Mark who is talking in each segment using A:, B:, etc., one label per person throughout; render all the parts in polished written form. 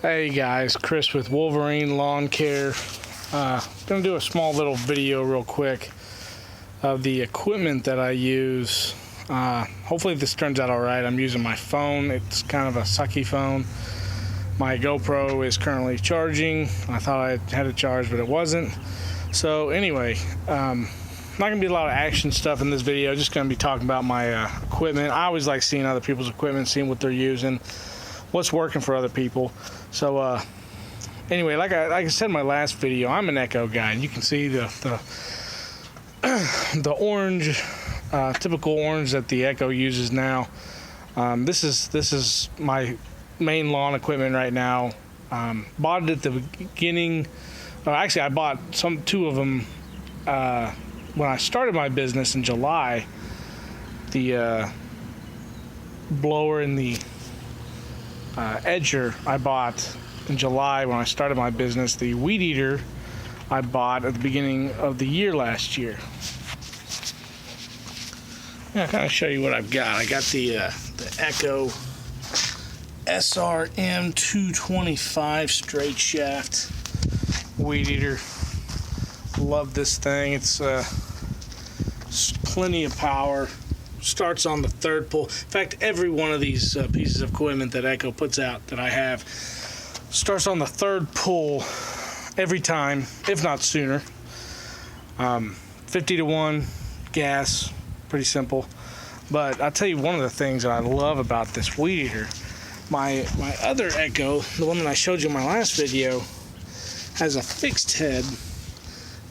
A: Hey guys, Chris with Wolverine Lawn Care. Gonna do a small little video real quick of the equipment that I use. Hopefully this turns out alright. I'm using my phone. It's kind of a sucky phone. My GoPro is currently charging. I thought I had it charged, but it wasn't. So anyway, not gonna be a lot of action stuff in this video. Just gonna be talking about my equipment. I always like seeing other people's equipment, seeing what they're using, what's working for other people. So anyway, like I said in my last video, I'm an Echo guy, and you can see the orange, typical orange that the Echo uses now. This is my main lawn equipment right now. Bought it at the beginning. Actually, I bought two of them when I started my business in July. The blower and the edger I bought in July when I started my business. The weed eater I bought at the beginning of the year last year. I'll kind of show you what I've got. I got the Echo SRM 225 straight shaft weed eater. Love this thing. It's plenty of power. Starts on the third pull. In fact, every one of these pieces of equipment that Echo puts out that I have starts on the third pull every time, if not sooner. 50 to 1 gas, pretty simple. But I'll tell you one of the things that I love about this weed eater. My other Echo, the one that I showed you in my last video, has a fixed head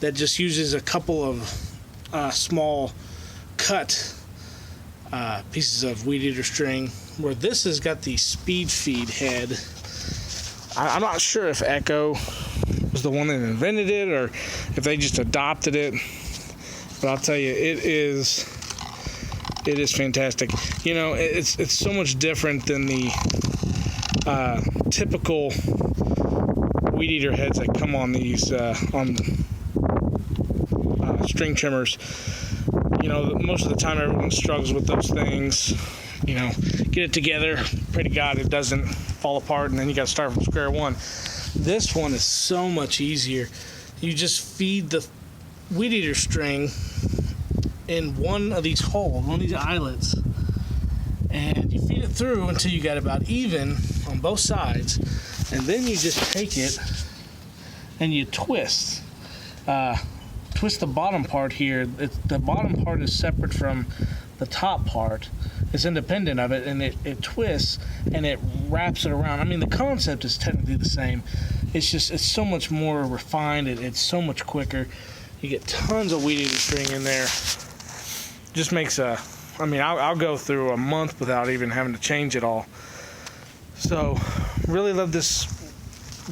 A: that just uses a couple of small cut pieces of weed eater string, where this has got the speed feed head. I'm not sure if Echo was the one that invented it or if they just adopted it, but I'll tell you, it is fantastic. You know, it's so much different than the typical weed eater heads that come on these string trimmers. You know, most of the time everyone struggles with those things. You know, get it together, pray to God it doesn't fall apart, and then you got to start from square one. This one is so much easier. You just feed the weed eater string in one of these holes, one of these eyelets, and you feed it through until you got about even on both sides, and then you just take it and you twist. Twist the bottom part here. The bottom part is separate from the top part. It's independent of it, and it twists and it wraps it around. I mean, the concept is technically the same. It's so much more refined. It's so much quicker. You get tons of weed eater string in there. Just makes I mean, I'll go through a month without even having to change it all. So, really love this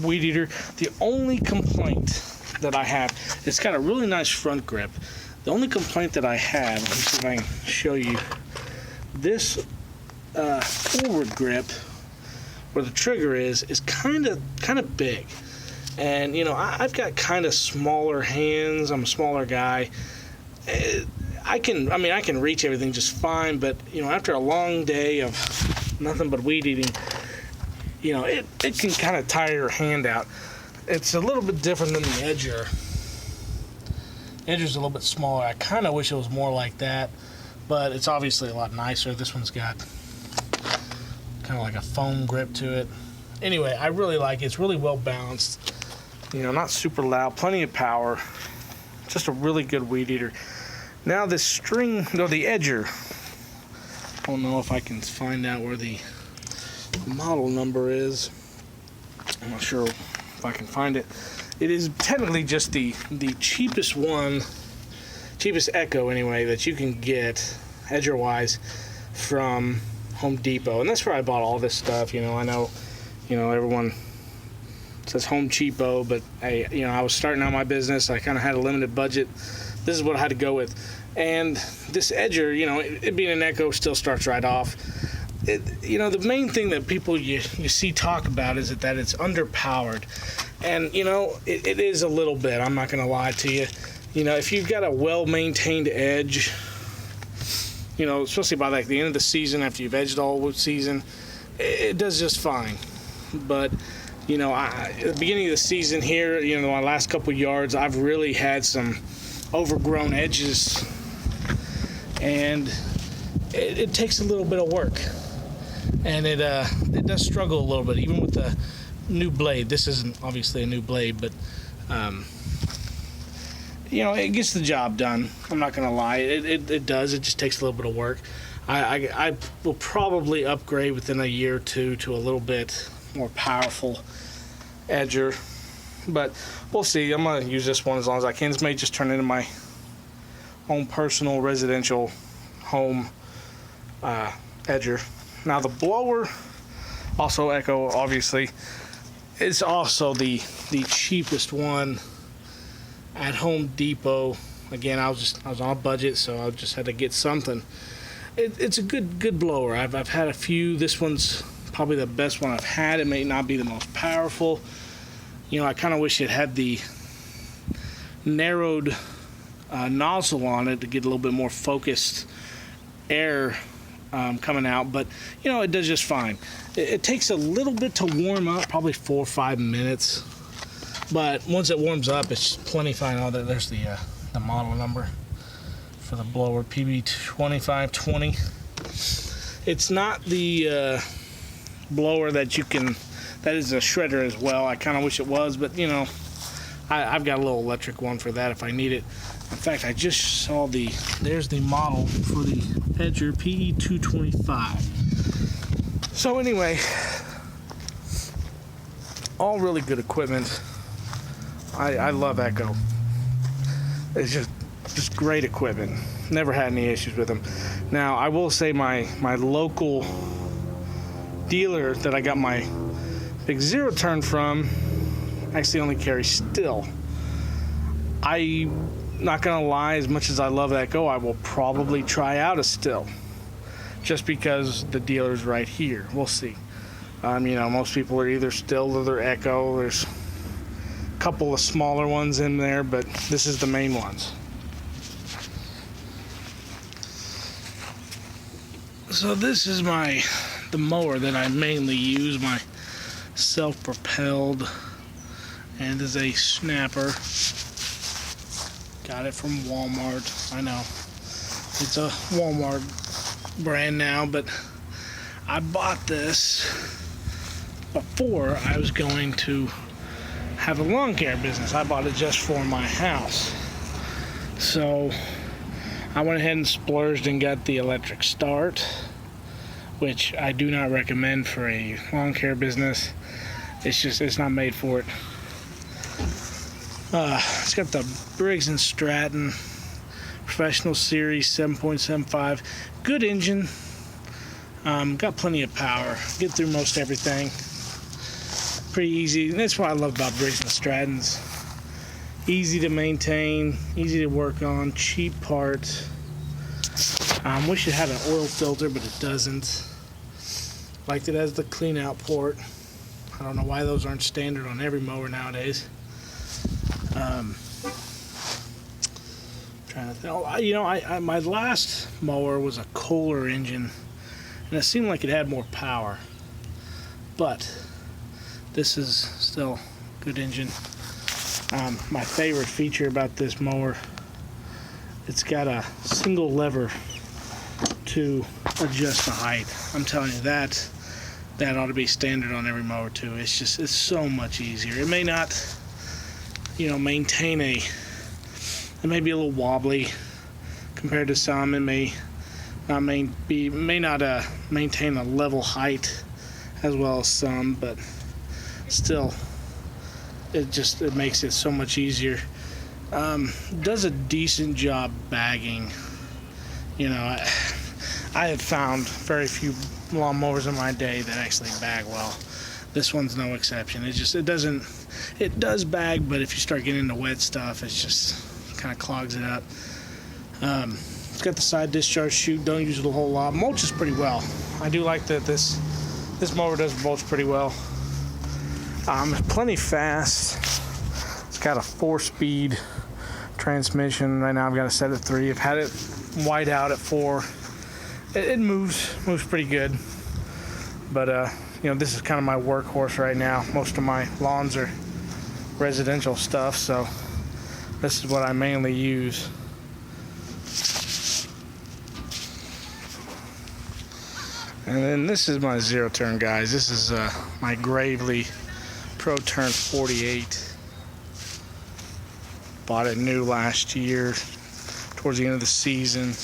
A: weed eater. The only complaint that I have, it's got a really nice front grip. The only complaint that I have, let me see if I can show you, this forward grip where the trigger is kind of big. And you know, I've got kind of smaller hands. I'm a smaller guy. I can reach everything just fine, but you know, after a long day of nothing but weed eating, you know, it can kind of tire your hand out. It's a little bit different than the edger. Edger's a little bit smaller. I kind of wish it was more like that, but it's obviously a lot nicer. This one's got kind of like a foam grip to it. Anyway, I really like it. It's really well balanced. You know, not super loud, plenty of power. Just a really good weed eater. Now this string, no, the edger. I don't know if I can find out where the model number is. I'm not sure if I can find it. It is technically just the cheapest one, cheapest Echo anyway, that you can get edger wise from Home Depot, and that's where I bought all this stuff. You know, I know, you know, everyone says Home Cheapo, but hey, you know, I was starting out my business. I kind of had a limited budget. This is what I had to go with, and this edger, you know, it being an Echo, still starts right off. You know, the main thing that people you see talk about is that it's underpowered. And, you know, it is a little bit. I'm not going to lie to you. You know, if you've got a well-maintained edge, you know, especially by like the end of the season, after you've edged all season, it does just fine. But At the beginning of the season here, my last couple yards, I've really had some overgrown edges, and it takes a little bit of work, and it does struggle a little bit, even with the new blade. This isn't obviously a new blade, but it gets the job done. I'm not gonna lie, it does. It just takes a little bit of work. I will probably upgrade within a year or two to a little bit more powerful edger, but we'll see. I'm gonna use this one as long as I can. This may just turn into my own personal residential home edger. Now the blower, also Echo, obviously, is also the cheapest one at Home Depot. Again, I was on a budget, so I just had to get something. It's a good blower. I've had a few. This one's probably the best one I've had. It may not be the most powerful. I kind of wish it had the narrowed nozzle on it to get a little bit more focused air coming out, but it does just fine. It takes a little bit to warm up, probably 4 or 5 minutes, but once it warms up, it's plenty fine. Oh, there's the model number for the blower, PB2520. It's not the blower that is a shredder as well. I kind of wish it was, but I've got a little electric one for that if I need it. In fact, I just saw there's the model for the Edger PE225. So anyway, all really good equipment. I love Echo. It's just great equipment. Never had any issues with them. Now, I will say my local dealer that I got my Big Zero turn from actually only carries Still. I'm not gonna lie, as much as I love Echo, I will probably try out a Still, just because the dealer's right here. We'll see. Most people are either Still or they're Echo. There's a couple of smaller ones in there, but this is the main ones. So this is the mower that I mainly use, my self-propelled, and is a snapper. Got it from Walmart. I know it's a Walmart brand now, but I bought this before I was going to have a lawn care business. I bought it just for my house, so I went ahead and splurged and got the electric start, which I do not recommend for a lawn care business. It's not made for it. It's got the Briggs & Stratton Professional Series 7.75. Good engine. Got plenty of power. Get through most everything. Pretty easy. And that's what I love about Briggs & Strattons. Easy to maintain, easy to work on, cheap parts. Wish it had an oil filter, but it doesn't. Liked it as the clean out port. I don't know why those aren't standard on every mower nowadays. Trying to think. My last mower was a Kohler engine, and it seemed like it had more power. But this is still a good engine. My favorite feature about this mower, it's got a single lever to adjust the height. I'm telling you, that ought to be standard on every mower too. It's so much easier. It may not, maintain it may be a little wobbly compared to some. It may not maintain a level height as well as some, but still, it makes it so much easier. Does a decent job bagging. I have found very few lawnmowers in my day that actually bag well. This one's no exception. It does bag, but if you start getting into wet stuff, it just kind of clogs it up. It's got the side discharge chute. Don't use it a whole lot. Mulches pretty well. I do like that this mower does mulch pretty well. Plenty fast. It's got a 4-speed transmission. Right now I've got it set at 3. I've had it white out at 4. It moves pretty good. But this is kind of my workhorse right now. Most of my lawns are residential stuff, so this is what I mainly use. And then this is my zero turn, guys. This is my Gravely Pro Turn 48. Bought it new last year, towards the end of the season.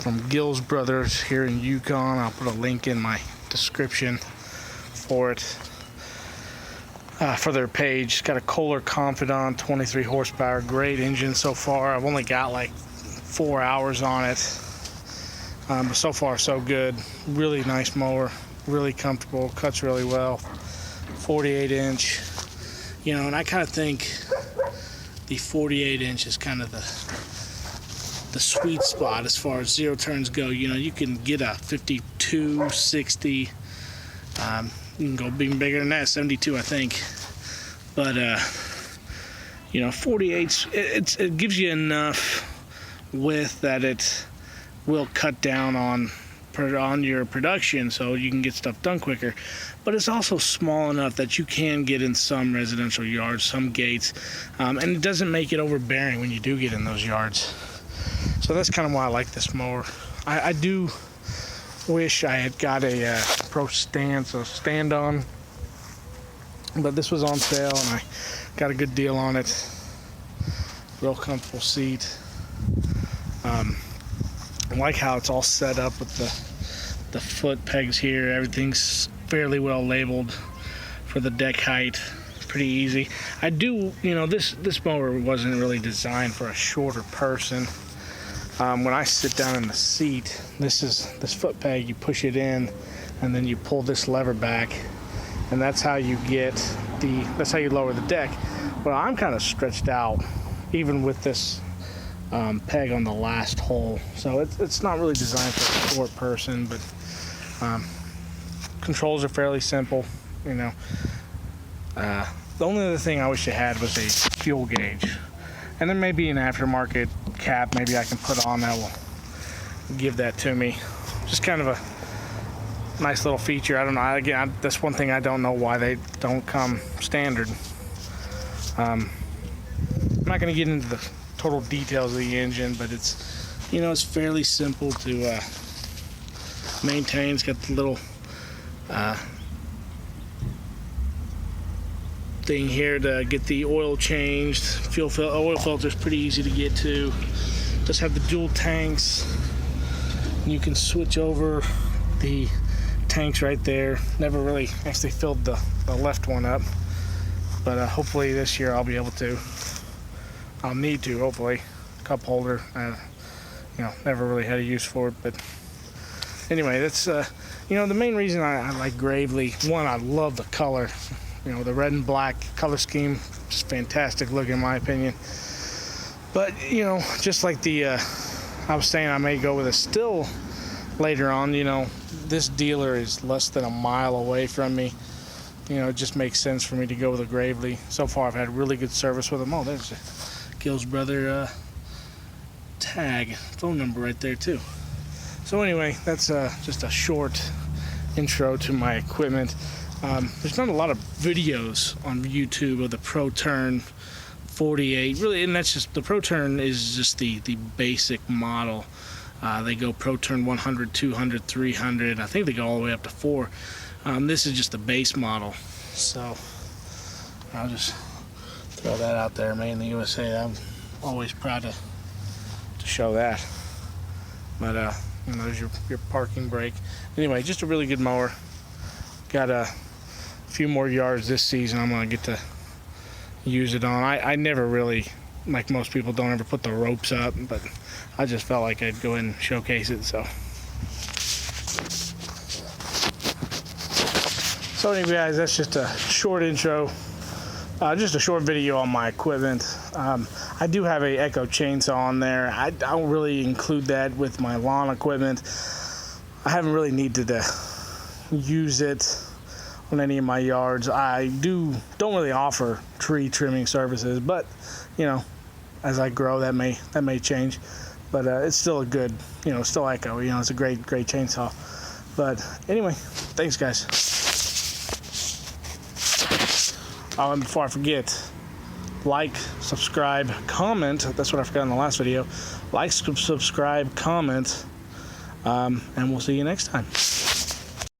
A: From Gills Brothers here in Yukon. I'll put a link in my description for it. For their page. It's got a Kohler Confidant, 23 horsepower, great engine so far. I've only got like 4 hours on it. But so far so good. Really nice mower, really comfortable, cuts really well. 48 inch, and I kind of think the 48 inch is kind of the sweet spot as far as zero turns go. You can get a 52, 60, you can go even bigger than that, 72 I think. But 48, it gives you enough width that it will cut down on your production, so you can get stuff done quicker. But it's also small enough that you can get in some residential yards, some gates, and it doesn't make it overbearing when you do get in those yards. So that's kind of why I like this mower. I do wish I had got a Pro stand-on, but this was on sale and I got a good deal on it. Real comfortable seat. I like how it's all set up with the foot pegs here. Everything's fairly well labeled for the deck height. Pretty easy. I do, this mower wasn't really designed for a shorter person. When I sit down in the seat, this foot peg, you push it in and then you pull this lever back, and that's how you lower the deck. Well, I'm kind of stretched out even with this peg on the last hole, so it's not really designed for a short person, but controls are fairly simple. The only other thing I wish it had was a fuel gauge, and then maybe an aftermarket cap maybe I can put on that will give that to me. Just kind of a nice little feature. I don't know, again, that's one thing I don't know why they don't come standard. I'm not going to get into the total details of the engine, but it's it's fairly simple to maintain. It's got the little thing here to get the oil changed. Oil filter is pretty easy to get to. Does have the dual tanks. You can switch over the tanks right there. Never really actually filled the left one up, but hopefully this year I'll be able to. I'll need to, hopefully. Cup holder, never really had a use for it, but anyway, that's the main reason I like Gravely. One, I love the color. The red and black color scheme, just fantastic look in my opinion. But just like I was saying, I may go with a still later on. This dealer is less than a mile away from me. It just makes sense for me to go with a Gravely. So far, I've had really good service with them. Oh, there's a Gills Brother tag, phone number right there too. So anyway, that's just a short intro to my equipment. There's not a lot of videos on YouTube of the Pro Turn 48, really, and that's just, the Pro Turn is just the basic model. They go Pro Turn 100, 200, 300. I think they go all the way up to 4. This is just the base model. So I'll just throw that out there. Made in the USA. I'm always proud to show that. But there's your parking brake. Anyway, just a really good mower. Got a few more yards this season I'm gonna get to use it on. I never really, like most people, don't ever put the ropes up, but I just felt like I'd go ahead and showcase it. So anyway, guys, that's just a short intro, just a short video on my equipment. I do have a Echo chainsaw on there. I don't really include that with my lawn equipment. I haven't really needed to use it on any of my yards. I don't really offer tree trimming services, but as I grow, that may change. But it's still a good, still Echo. It's a great chainsaw. But anyway, thanks, guys. Oh, and before I forget, like, subscribe, comment. That's what I forgot in the last video. Like, subscribe, comment, and we'll see you next time.